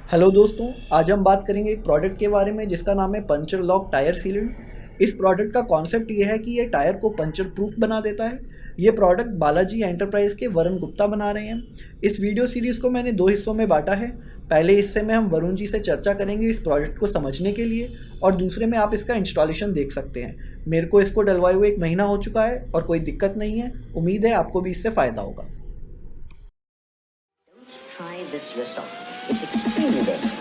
Hello दोस्तों, आज हम बात करेंगे एक प्रोडक्ट के बारे में जिसका नाम है पंचर लॉक टायर सीलेंट। इस प्रोडक्ट का कॉन्सेप्ट ये है कि ये टायर को पंचर प्रूफ बना देता है। ये प्रोडक्ट बालाजी एंटरप्राइज के वरुण गुप्ता बना रहे हैं। इस वीडियो सीरीज़ को मैंने 2 हिस्सों में बांटा है। पहले हिस्से में हम वरुण जी से चर्चा करेंगे इस प्रोडक्ट को समझने के लिए, और दूसरे में आप इसका इंस्टॉलेशन देख सकते हैं। मेरे को इसको डलवाए हुए 1 महीना हो चुका है और कोई दिक्कत नहीं है। उम्मीद है आपको भी इससे फ़ायदा होगा। Try this yourself. It's extremely dangerous.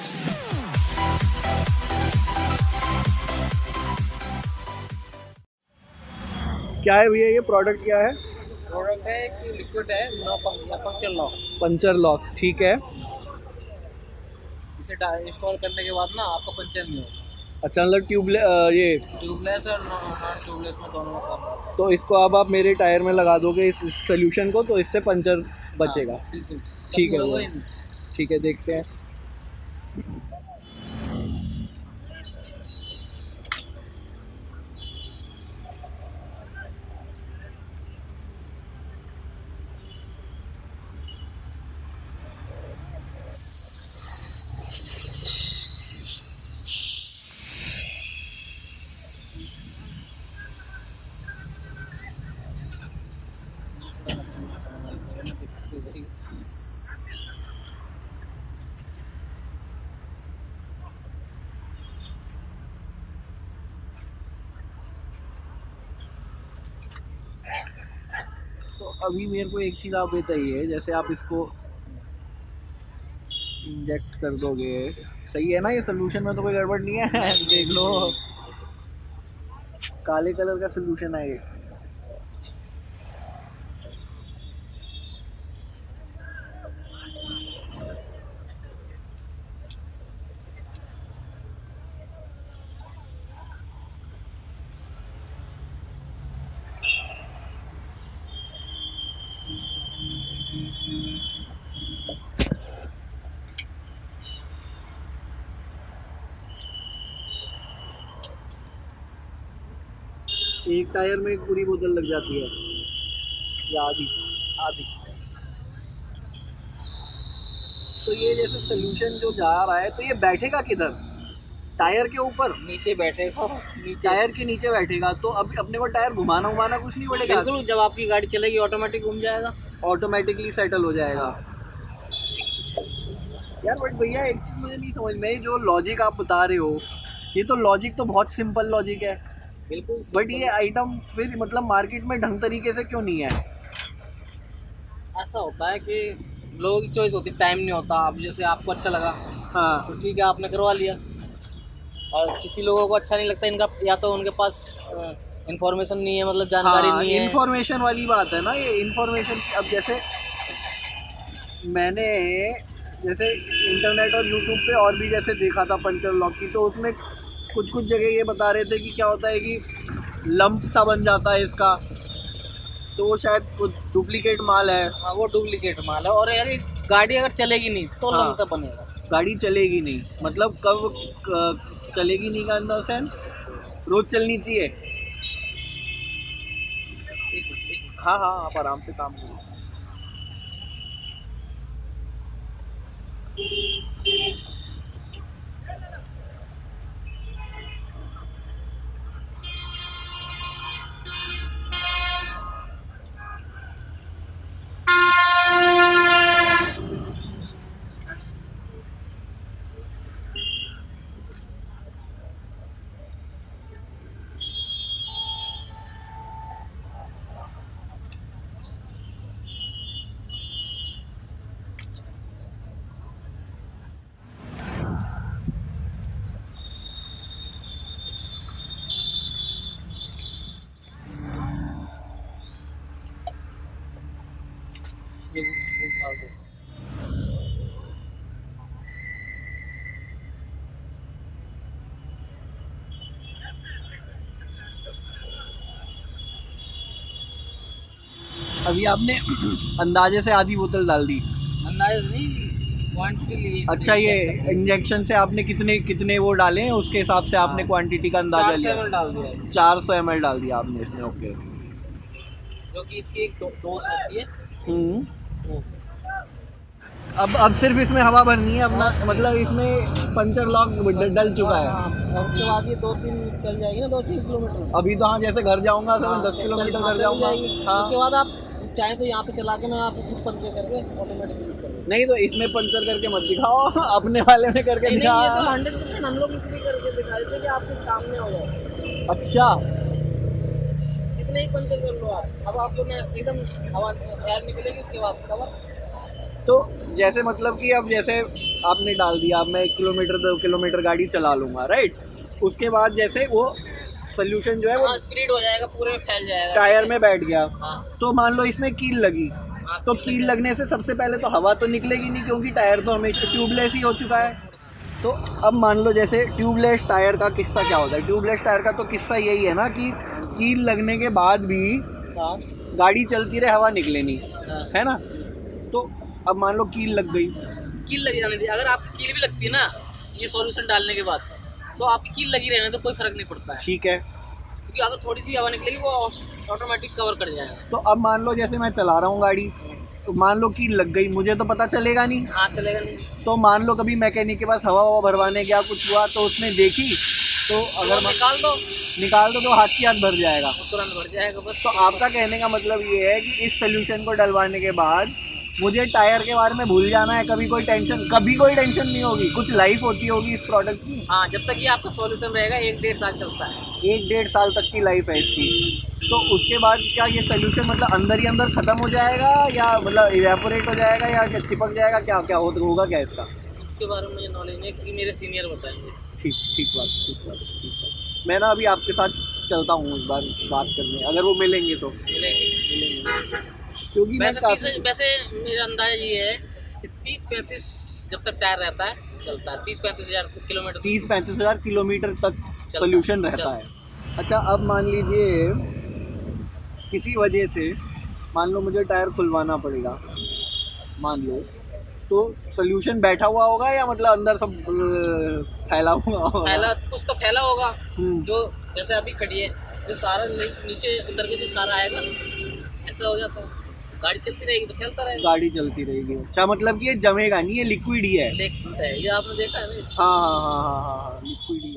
क्या है भैया, ये प्रोडक्ट क्या है? प्रोडक्ट है कि लिक्विड है पंक्चर लॉक। पंचर लॉक, ठीक है। इसे इंस्टॉल करने के बाद ना आपका पंचर नहीं होगा। अच्छा, मतलब ये ट्यूबलेस और नॉन ट्यूबलेस में दोनों का काम होता है। तो इसको अब आप मेरे टायर में लगा दोगे इस सोल्यूशन को, तो इससे पंचर बचेगा। हाँ, बिल्कुल। ठीक है होगा वो, ही नहीं। ठीक है, देखते हैं। तो अभी मेरे को एक चीज़ आप बताइए, जैसे आप इसको इंजेक्ट कर दोगे, सही है ना? ये सोल्यूशन में तो कोई गड़बड़ नहीं है? देख लो, काले कलर का सोल्यूशन है ये। एक टायर में एक पूरी बोतल लग जाती है या आधी? आदि तो ये जैसे सोल्यूशन जो जा रहा है, तो ये बैठेगा किधर? टायर के ऊपर? नीचे बैठेगा, नीचे टायर के नीचे बैठेगा, तो अब अपने को टायर घुमाना घुमाना कुछ नहीं पड़ेगा? बिल्कुल। जब आपकी गाड़ी चलेगी ऑटोमेटिक घूम जाएगा। ऑटोमेटिकली सेटल हो जाएगा। यार बट भैया, एक चीज़ मुझे नहीं समझ में, जो लॉजिक आप बता रहे हो, ये तो लॉजिक तो बहुत सिंपल लॉजिक है, बिल्कुल। बट ये आइटम फिर मतलब मार्केट में ढंग तरीके से क्यों नहीं है? ऐसा होता है कि लोगों की चॉइस होती है, टाइम नहीं होता। अब जैसे आपको अच्छा लगा हाँ तो ठीक है, आपने करवा लिया। और किसी लोगों को अच्छा नहीं लगता इनका, या तो उनके पास इंफॉर्मेशन नहीं है, मतलब जानकारी हाँ, नहीं है। इन्फॉर्मेशन वाली बात है ना ये। इन्फॉर्मेशन अब जैसे मैंने जैसे इंटरनेट और यूट्यूब पे और भी जैसे देखा था पंचर लॉक की, तो उसमें कुछ कुछ जगह ये बता रहे थे कि क्या होता है कि लंप सा बन जाता है इसका, तो वो शायद डुप्लीकेट माल है। हाँ, वो डुप्लीकेट माल है। और यार गाड़ी अगर चलेगी नहीं तो हाँ। लंप सा बनेगा। गाड़ी चलेगी नहीं मतलब कब चलेगी नहीं का इन द सेंस रोज चलनी चाहिए। एक मिनट। हाँ हाँ, आप आराम से काम करो। वो डाल दो। अभी आपने अंदाजे से आधी बोतल डाल दी। अंदाज नहीं, क्वांटिटी ली। अच्छा, ये इंजेक्शन से आपने कितने कितने वो डाले हैं, उसके हिसाब से आपने क्वांटिटी का अंदाजा 400 लिया? ml डाल दिया है, 400 ml डाल दिया आपने इसमें, ओके। जो कि इसकी एक डोज होती है। हम्म। वो अब सिर्फ इसमें हवा भरनी है अपना, मतलब इसमें पंचर लॉक डल चुका है। हाँ, और उसके बाद ये 2-3 चल जाएगी ना, 2-3 किलोमीटर। अभी तो हाँ, जैसे घर जाऊंगा तो मैं 10 चल किलोमीटर हाँ, घर चल जाऊंगा। जाएगी। हाँ। उसके बाद आप चाहे तो यहाँ पे चला के मैं आपको खुद पंचर करके ऑटोमेटिक यूज कर नहीं तो इसमें पंचर करके मत दिखाओ, अपने वाले में करके नहीं, दिखा। ये तो 100% हम लोग इसलिए करके दिखा देते हैं कि आपके सामने हो जाए। अच्छा, इतने ही पंचर कर लो आप। अब आपको ना एकदम हवा एयर निकलेगी, उसके बाद कवर। तो जैसे मतलब कि अब जैसे आपने डाल दिया, अब मैं 1 किलोमीटर 2 किलोमीटर गाड़ी चला लूँगा, राइट। उसके बाद जैसे वो सोल्यूशन जो है वो हाँ, स्प्रेड हो जाएगा, पूरे में फैल जाएगा। टायर में बैठ गया। हाँ। तो मान लो इसमें कील लगी, हाँ, तो कील लगने से सबसे पहले तो हवा तो निकलेगी नहीं, क्योंकि टायर तो हमेशा ट्यूबलेस ही हो चुका है। तो अब मान लो जैसे ट्यूबलेस टायर का किस्सा क्या होता है, ट्यूबलेस टायर का तो किस्सा यही है ना कि कील लगने के बाद भी हाँ, गाड़ी चलती रहे, हवा निकले नहीं, हाँ। है ना। तो अब मान लो कील लग गई, कील लगी रहने दी। अगर आपकी कील भी लगती है ना ये सॉल्यूशन डालने के बाद, तो आपकी कील लगी रहने तो कोई फर्क नहीं पड़ता है, ठीक है। क्योंकि अगर थोड़ी सी हवा निकलेगी वो ऑटोमेटिक कवर कर जाएगा। तो अब मान लो जैसे मैं चला रहा हूँ गाड़ी, तो मान लो कील लग गई, मुझे तो पता चलेगा नहीं। हाँ, चलेगा नहीं। तो मान लो कभी मैकेनिक के पास हवा भरवाने गया, कुछ हुआ तो उसने देखी, तो अगर तो निकाल दो तो हाथ की हाथ भर जाएगा। वो तुरंत भर जाएगा बस। तो आपका कहने का मतलब ये है कि इस सोल्यूशन को डलवाने के बाद मुझे टायर के बारे में भूल जाना है, कभी कोई टेंशन नहीं होगी, कुछ लाइफ होती होगी इस प्रोडक्ट की। हाँ, जब तक ये आपका सॉल्यूशन रहेगा 1-1.5 साल चलता है। 1-1.5 साल तक की लाइफ है इसकी। तो उसके बाद क्या ये सोल्यूशन मतलब अंदर ही अंदर ख़त्म हो जाएगा, या मतलब इवेपोरेट हो जाएगा, या चिपक जाएगा, क्या क्या होगा क्या इसका? इसके बारे में मुझे नॉलेज नहीं है, क्योंकि मेरे सीनियर बताएंगे। ठीक बात। मैं ना अभी आपके साथ चलता हूँ एक बार बात करने, अगर वो मिलेंगे तो। मिलेंगे। क्योंकि मैं वैसे मेरा अंदाजा ये है कि 30-35 जब तक टायर रहता है चलता है। 30-35 हज़ार किलोमीटर 30-35 हज़ार किलोमीटर तक चलता सोल्यूशन है, रहता है। अच्छा, अब मान लीजिए किसी वजह से मान लो मुझे टायर खुलवाना पड़ेगा, मान लो, तो सोल्यूशन बैठा हुआ होगा या मतलब अंदर सब फैला हुआ होगा? कुछ तो फैला होगा, हम्म। जो जैसे अभी खड़ी है, जो सारा नीचे उतर के जो सारा आएगा, ऐसा हो जाता है। गाड़ी चलती रहेगी तो फैलता रहेगा। गाड़ी चलती रहेगी। अच्छा, मतलब कि ये जमेगा नहीं, ये लिक्विड ही है। लिक्विड है ये, आपने देखा है ना। हाँ, लिक्विड ही है।